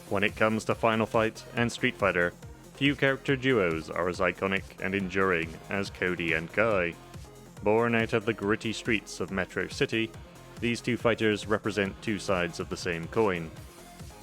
When it comes to Final Fight and Street Fighter, few character duos are as iconic and enduring as Cody and Guy. Born out of the gritty streets of Metro City, these two fighters represent two sides of the same coin.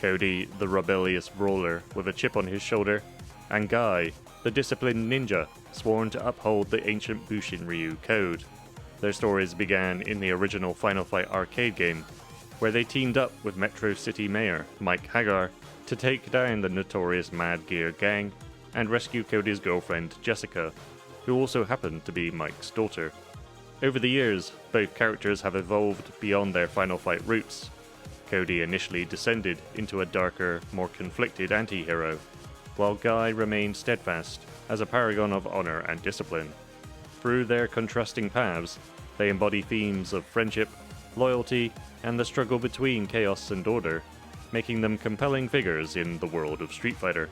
Cody, the rebellious brawler with a chip on his shoulder, and Guy, the disciplined ninja sworn to uphold the ancient Bushinryu code. Their stories began in the original Final Fight arcade game, where they teamed up with Metro City Mayor Mike Hagar to take down the notorious Mad Gear gang and rescue Cody's girlfriend Jessica, who also happened to be Mike's daughter. Over the years, both characters have evolved beyond their Final Fight roots. Cody initially descended into a darker, more conflicted anti-hero, while Guy remained steadfast as a paragon of honor and discipline. Through their contrasting paths, they embody themes of friendship, loyalty, and the struggle between chaos and order, making them compelling figures in the world of Street Fighter.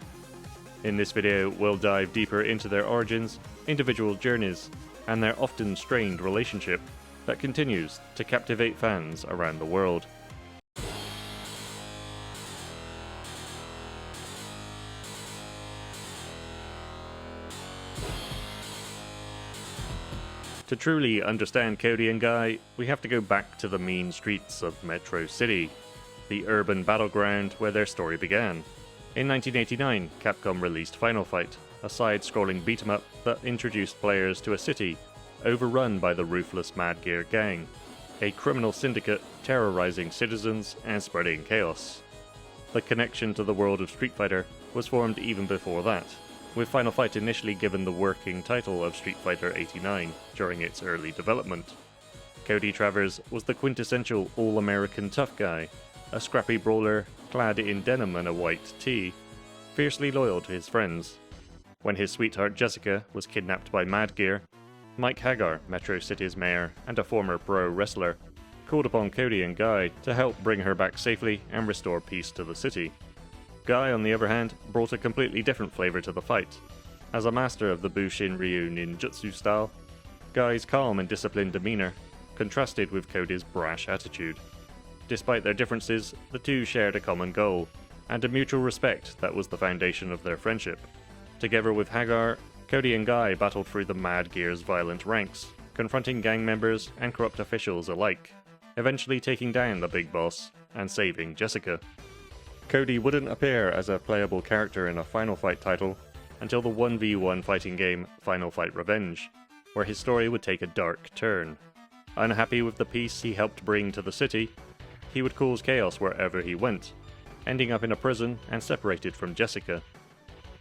In this video, we'll dive deeper into their origins, individual journeys, and their often strained relationship that continues to captivate fans around the world. To truly understand Cody and Guy, we have to go back to the mean streets of Metro City, the urban battleground where their story began. In 1989, Capcom released Final Fight, a side-scrolling beat-em-up that introduced players to a city overrun by the ruthless Mad Gear gang, a criminal syndicate terrorizing citizens and spreading chaos. The connection to the world of Street Fighter was formed even before that, with Final Fight initially given the working title of Street Fighter 89 during its early development. Cody Travers was the quintessential all-American tough guy, a scrappy brawler clad in denim and a white tee, fiercely loyal to his friends. When his sweetheart Jessica was kidnapped by Mad Gear, Mike Hagar, Metro City's mayor and a former pro wrestler, called upon Cody and Guy to help bring her back safely and restore peace to the city. Guy, on the other hand, brought a completely different flavor to the fight. As a master of the Bushinryu ninjutsu style, Guy's calm and disciplined demeanor contrasted with Cody's brash attitude. Despite their differences, the two shared a common goal, and a mutual respect that was the foundation of their friendship. Together with Hagar, Cody and Guy battled through the Mad Gear's violent ranks, confronting gang members and corrupt officials alike, eventually taking down the big boss and saving Jessica. Cody wouldn't appear as a playable character in a Final Fight title until the 1v1 fighting game Final Fight Revenge, where his story would take a dark turn. Unhappy with the peace he helped bring to the city, he would cause chaos wherever he went, ending up in a prison and separated from Jessica.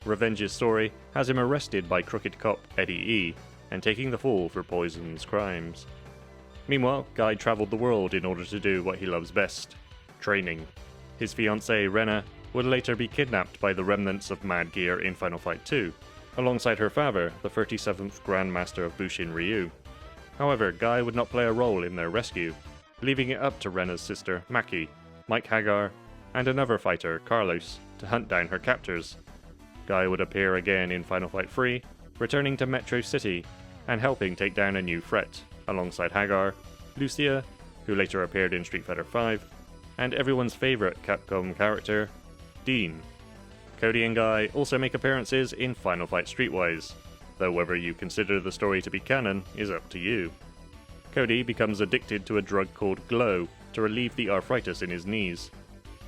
Revenge's story has him arrested by crooked cop Eddie E, and taking the fall for Poison's crimes. Meanwhile, Guy traveled the world in order to do what he loves best: training. His fiancée Rena would later be kidnapped by the remnants of Mad Gear in Final Fight 2, alongside her father, the 37th Grandmaster of Bushinryu. However, Guy would not play a role in their rescue, leaving it up to Rena's sister Maki, Mike Hagar, and another fighter, Carlos, to hunt down her captors. Guy would appear again in Final Fight 3, returning to Metro City and helping take down a new threat, alongside Hagar, Lucia, who later appeared in Street Fighter 5, and everyone's favourite Capcom character, Dean. Cody and Guy also make appearances in Final Fight Streetwise, though whether you consider the story to be canon is up to you. Cody becomes addicted to a drug called Glow to relieve the arthritis in his knees.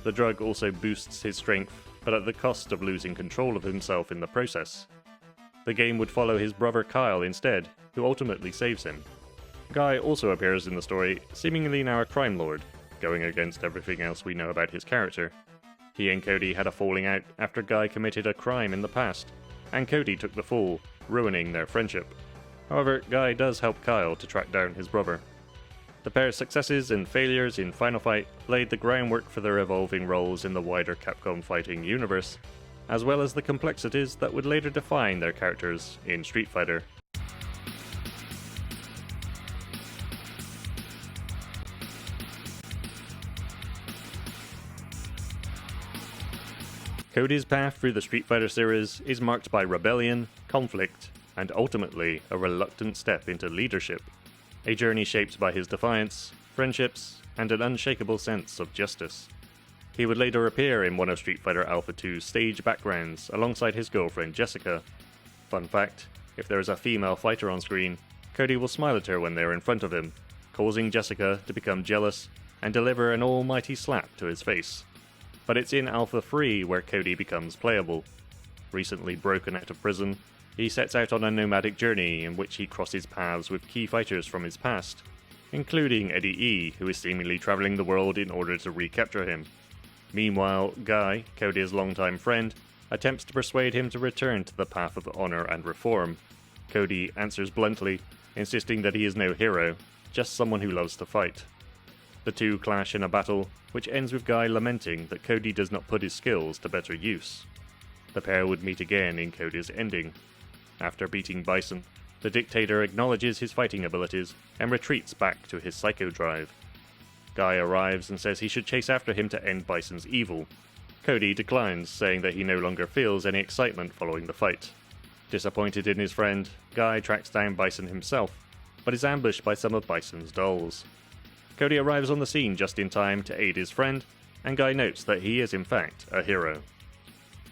The drug also boosts his strength, but at the cost of losing control of himself in the process. The game would follow his brother Kyle instead, who ultimately saves him. Guy also appears in the story, seemingly now a crime lord, going against everything else we know about his character. He and Cody had a falling out after Guy committed a crime in the past, and Cody took the fall, ruining their friendship. However, Guy does help Kyle to track down his brother. The pair's successes and failures in Final Fight laid the groundwork for their evolving roles in the wider Capcom fighting universe, as well as the complexities that would later define their characters in Street Fighter. Cody's path through the Street Fighter series is marked by rebellion, conflict, and ultimately a reluctant step into leadership. A journey shaped by his defiance, friendships, and an unshakable sense of justice. He would later appear in one of Street Fighter Alpha 2's stage backgrounds alongside his girlfriend Jessica. Fun fact, if there is a female fighter on screen, Cody will smile at her when they are in front of him, causing Jessica to become jealous and deliver an almighty slap to his face. But it's in Alpha 3 where Cody becomes playable. Recently broken out of prison, he sets out on a nomadic journey in which he crosses paths with key fighters from his past, including Eddie E, who is seemingly travelling the world in order to recapture him. Meanwhile, Guy, Cody's longtime friend, attempts to persuade him to return to the path of honour and reform. Cody answers bluntly, insisting that he is no hero, just someone who loves to fight. The two clash in a battle, which ends with Guy lamenting that Cody does not put his skills to better use. The pair would meet again in Cody's ending. After beating Bison, the dictator acknowledges his fighting abilities and retreats back to his psycho drive. Guy arrives and says he should chase after him to end Bison's evil. Cody declines, saying that he no longer feels any excitement following the fight. Disappointed in his friend, Guy tracks down Bison himself, but is ambushed by some of Bison's dolls. Cody arrives on the scene just in time to aid his friend, and Guy notes that he is in fact a hero.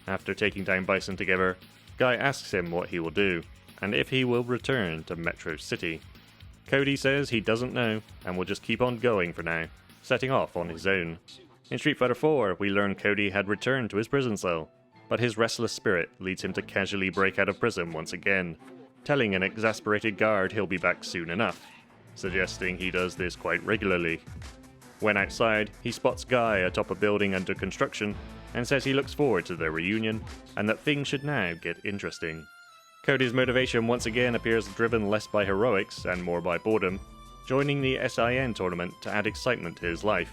After taking down Bison together, Guy asks him what he will do, and if he will return to Metro City. Cody says he doesn't know, and will just keep on going for now, setting off on his own. In Street Fighter 4, we learn Cody had returned to his prison cell, but his restless spirit leads him to casually break out of prison once again, telling an exasperated guard he'll be back soon enough, suggesting he does this quite regularly. When outside, he spots Guy atop a building under construction, and says he looks forward to their reunion, and that things should now get interesting. Cody's motivation once again appears driven less by heroics and more by boredom, joining the SIN tournament to add excitement to his life.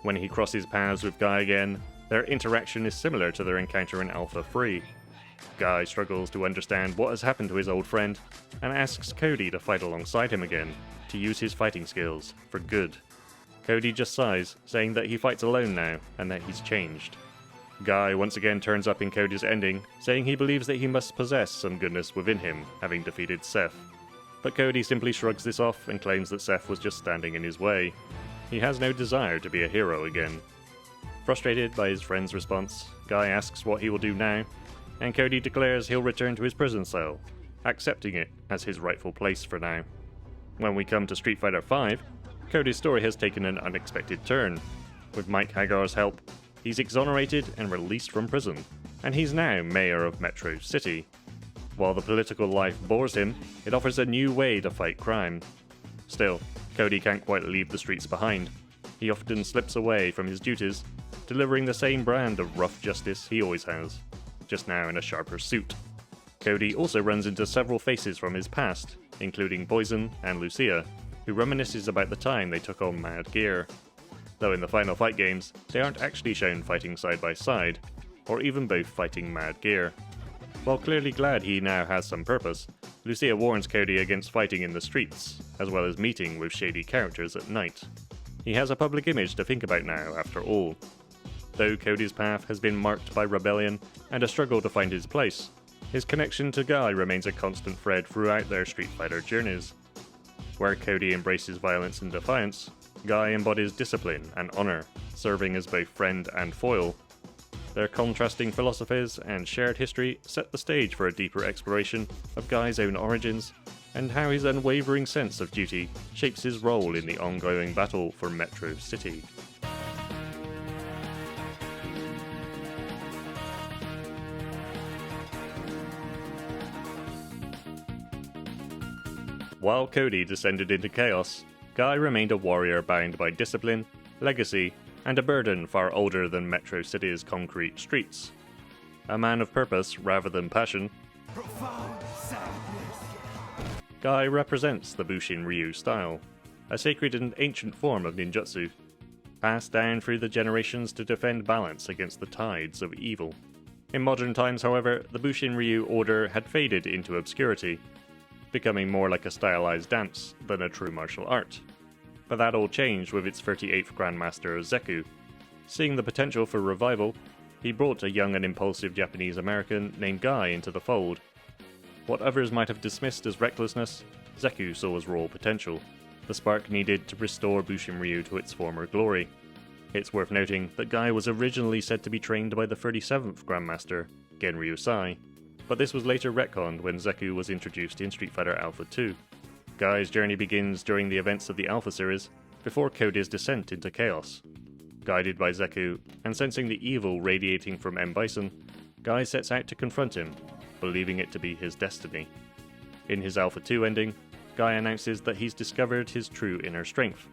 When he crosses paths with Guy again, their interaction is similar to their encounter in Alpha 3. Guy struggles to understand what has happened to his old friend, and asks Cody to fight alongside him again, to use his fighting skills for good. Cody just sighs, saying that he fights alone now, and that he's changed. Guy once again turns up in Cody's ending, saying he believes that he must possess some goodness within him, having defeated Seth. But Cody simply shrugs this off and claims that Seth was just standing in his way. He has no desire to be a hero again. Frustrated by his friend's response, Guy asks what he will do now, and Cody declares he'll return to his prison cell, accepting it as his rightful place for now. When we come to Street Fighter V, Cody's story has taken an unexpected turn. With Mike Hagar's help, he's exonerated and released from prison, and he's now mayor of Metro City. While the political life bores him, it offers a new way to fight crime. Still, Cody can't quite leave the streets behind. He often slips away from his duties, delivering the same brand of rough justice he always has, just now in a sharper suit. Cody also runs into several faces from his past, including Poison and Lucia, who reminisces about the time they took on Mad Gear. Though in the Final Fight games, they aren't actually shown fighting side by side, or even both fighting Mad Gear. While clearly glad he now has some purpose, Lucia warns Cody against fighting in the streets, as well as meeting with shady characters at night. He has a public image to think about now, after all. Though Cody's path has been marked by rebellion and a struggle to find his place, his connection to Guy remains a constant thread throughout their Street Fighter journeys. Where Cody embraces violence and defiance, Guy embodies discipline and honor, serving as both friend and foil. Their contrasting philosophies and shared history set the stage for a deeper exploration of Guy's own origins, and how his unwavering sense of duty shapes his role in the ongoing battle for Metro City. While Cody descended into chaos, Guy remained a warrior bound by discipline, legacy, and a burden far older than Metro City's concrete streets. A man of purpose rather than passion, Guy represents the Bushinryu style, a sacred and ancient form of ninjutsu, passed down through the generations to defend balance against the tides of evil. In modern times, however, the Bushinryu order had faded into obscurity, becoming more like a stylized dance than a true martial art. But that all changed with its 38th Grandmaster Zeku. Seeing the potential for revival, he brought a young and impulsive Japanese American named Guy into the fold. What others might have dismissed as recklessness, Zeku saw as raw potential, the spark needed to restore Bushinryu to its former glory. It's worth noting that Guy was originally said to be trained by the 37th Grandmaster, Genryu Sai, but this was later retconned when Zeku was introduced in Street Fighter Alpha 2. Guy's journey begins during the events of the Alpha series, before Cody's descent into chaos. Guided by Zeku, and sensing the evil radiating from M. Bison, Guy sets out to confront him, believing it to be his destiny. In his Alpha 2 ending, Guy announces that he's discovered his true inner strength.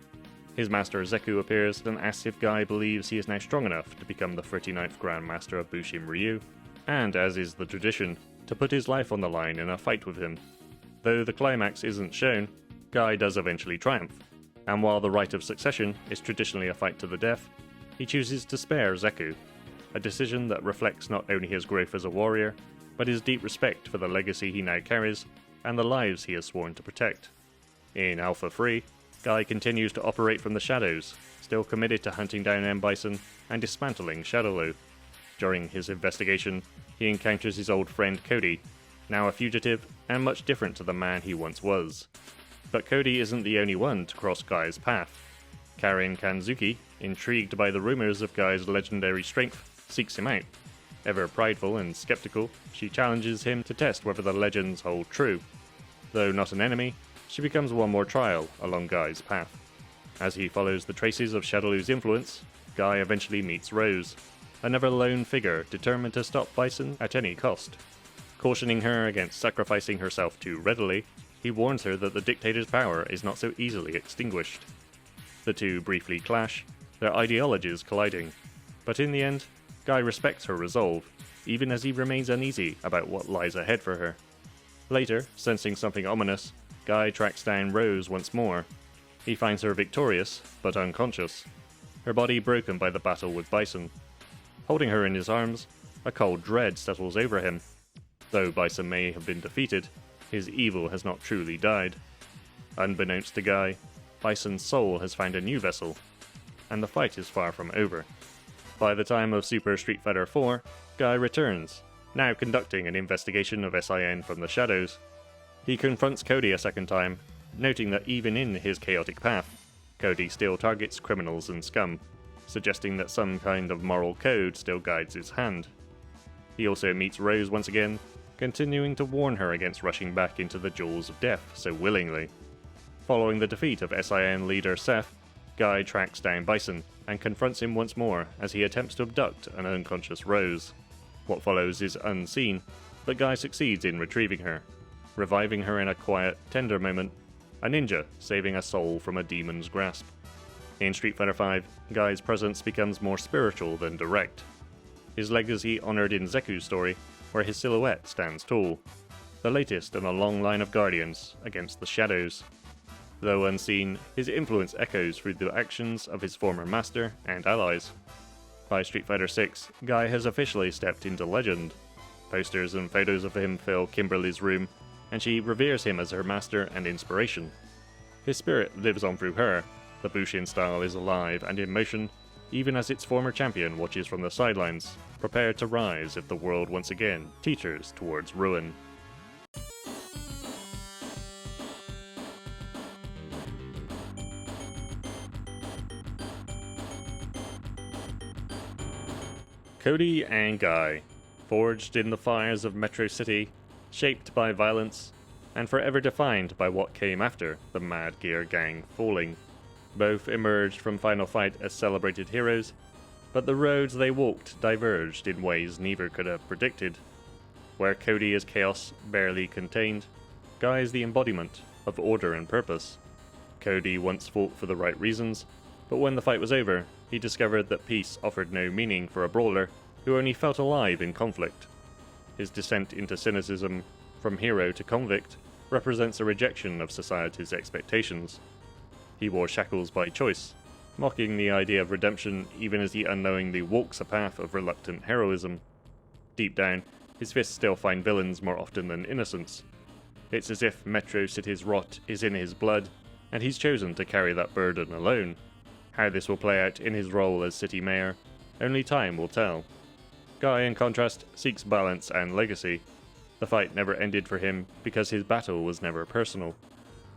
His master Zeku appears and asks if Guy believes he is now strong enough to become the 39th Grandmaster of Bushinryu, and, as is the tradition, to put his life on the line in a fight with him. Though the climax isn't shown, Guy does eventually triumph, and while the rite of succession is traditionally a fight to the death, he chooses to spare Zeku, a decision that reflects not only his growth as a warrior, but his deep respect for the legacy he now carries and the lives he has sworn to protect. In Alpha 3, Guy continues to operate from the shadows, still committed to hunting down M. Bison and dismantling Shadowlo. During his investigation, he encounters his old friend Cody, now a fugitive and much different to the man he once was. But Cody isn't the only one to cross Guy's path. Karin Kanzuki, intrigued by the rumors of Guy's legendary strength, seeks him out. Ever prideful and skeptical, she challenges him to test whether the legends hold true. Though not an enemy, she becomes one more trial along Guy's path. As he follows the traces of Shadowlu's influence, Guy eventually meets Rose, another lone figure determined to stop Bison at any cost. Cautioning her against sacrificing herself too readily, he warns her that the dictator's power is not so easily extinguished. The two briefly clash, their ideologies colliding, but in the end, Guy respects her resolve, even as he remains uneasy about what lies ahead for her. Later, sensing something ominous, Guy tracks down Rose once more. He finds her victorious, but unconscious, her body broken by the battle with Bison. Holding her in his arms, a cold dread settles over him. Though Bison may have been defeated, his evil has not truly died. Unbeknownst to Guy, Bison's soul has found a new vessel, and the fight is far from over. By the time of Super Street Fighter 4, Guy returns, now conducting an investigation of SIN from the shadows. He confronts Cody a second time, noting that even in his chaotic path, Cody still targets criminals and scum, suggesting that some kind of moral code still guides his hand. He also meets Rose once again, continuing to warn her against rushing back into the jaws of death so willingly. Following the defeat of SIN leader Seth, Guy tracks down Bison and confronts him once more as he attempts to abduct an unconscious Rose. What follows is unseen, but Guy succeeds in retrieving her, reviving her in a quiet, tender moment, a ninja saving a soul from a demon's grasp. In Street Fighter V, Guy's presence becomes more spiritual than direct. His legacy honoured in Zeku's story, where his silhouette stands tall, the latest in a long line of guardians against the shadows. Though unseen, his influence echoes through the actions of his former master and allies. By Street Fighter VI, Guy has officially stepped into legend. Posters and photos of him fill Kimberly's room, and she reveres him as her master and inspiration. His spirit lives on through her. The Bushin style is alive and in motion, even as its former champion watches from the sidelines, prepared to rise if the world once again teeters towards ruin. Cody and Guy, forged in the fires of Metro City, shaped by violence, and forever defined by what came after the Mad Gear Gang falling. Both emerged from Final Fight as celebrated heroes, but the roads they walked diverged in ways neither could have predicted. Where Cody is chaos barely contained, Guy is the embodiment of order and purpose. Cody once fought for the right reasons, but when the fight was over, he discovered that peace offered no meaning for a brawler who only felt alive in conflict. His descent into cynicism, from hero to convict, represents a rejection of society's expectations. He wore shackles by choice, mocking the idea of redemption even as he unknowingly walks a path of reluctant heroism. Deep down, his fists still find villains more often than innocents. It's as if Metro City's rot is in his blood, and he's chosen to carry that burden alone. How this will play out in his role as city mayor, only time will tell. Guy, in contrast, seeks balance and legacy. The fight never ended for him because his battle was never personal.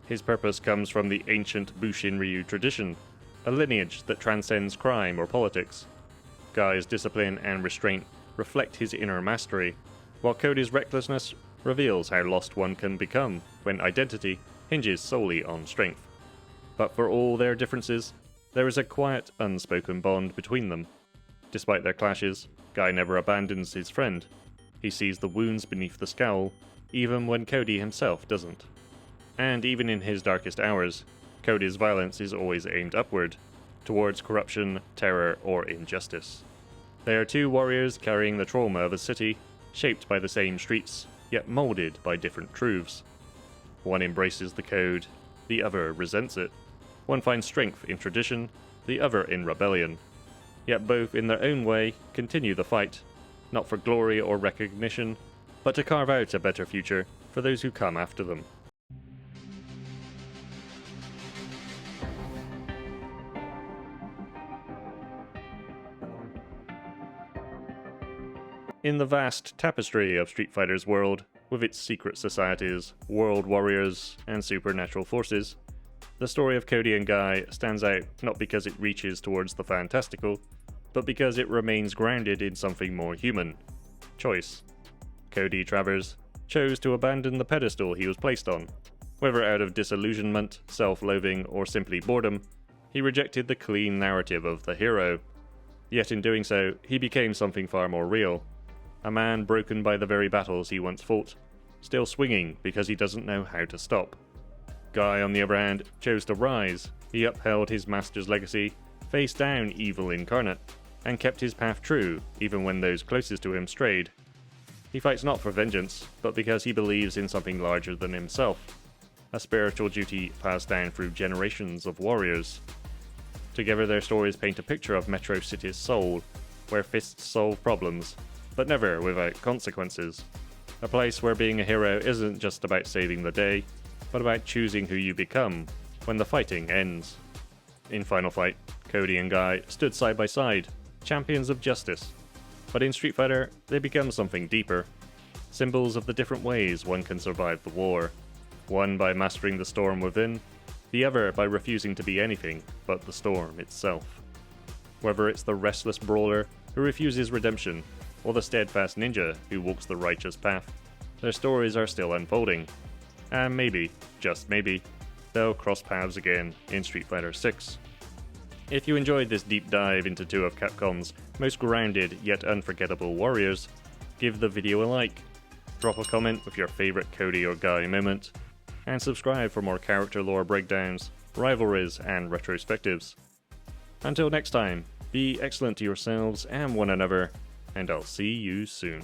His purpose comes from the ancient Bushinryu tradition, a lineage that transcends crime or politics. Guy's discipline and restraint reflect his inner mastery, while Cody's recklessness reveals how lost one can become when identity hinges solely on strength. But for all their differences, there is a quiet, unspoken bond between them. Despite their clashes, Guy never abandons his friend. He sees the wounds beneath the scowl, even when Cody himself doesn't. And even in his darkest hours, Cody's violence is always aimed upward, towards corruption, terror, or injustice. They are two warriors carrying the trauma of a city, shaped by the same streets, yet molded by different truths. One embraces the code, the other resents it. One finds strength in tradition, the other in rebellion. Yet both, in their own way, continue the fight, not for glory or recognition, but to carve out a better future for those who come after them. In the vast tapestry of Street Fighter's world, with its secret societies, world warriors, and supernatural forces, the story of Cody and Guy stands out not because it reaches towards the fantastical, but because it remains grounded in something more human: choice. Cody Travers chose to abandon the pedestal he was placed on. Whether out of disillusionment, self-loathing, or simply boredom, he rejected the clean narrative of the hero. Yet in doing so, he became something far more real. A man broken by the very battles he once fought, still swinging because he doesn't know how to stop. Guy, on the other hand, chose to rise. He upheld his master's legacy, faced down evil incarnate, and kept his path true even when those closest to him strayed. He fights not for vengeance, but because he believes in something larger than himself, a spiritual duty passed down through generations of warriors. Together their stories paint a picture of Metro City's soul, where fists solve problems, but never without consequences. A place where being a hero isn't just about saving the day, but about choosing who you become when the fighting ends. In Final Fight, Cody and Guy stood side by side, champions of justice. But in Street Fighter, they become something deeper. Symbols of the different ways one can survive the war. One by mastering the storm within, the other by refusing to be anything but the storm itself. Whether it's the restless brawler who refuses redemption, or the steadfast ninja who walks the righteous path, their stories are still unfolding. And maybe, just maybe, they'll cross paths again in Street Fighter 6. If you enjoyed this deep dive into two of Capcom's most grounded yet unforgettable warriors, give the video a like, drop a comment with your favourite Cody or Guy moment, and subscribe for more character lore breakdowns, rivalries, and retrospectives. Until next time, be excellent to yourselves and one another, and I'll see you soon.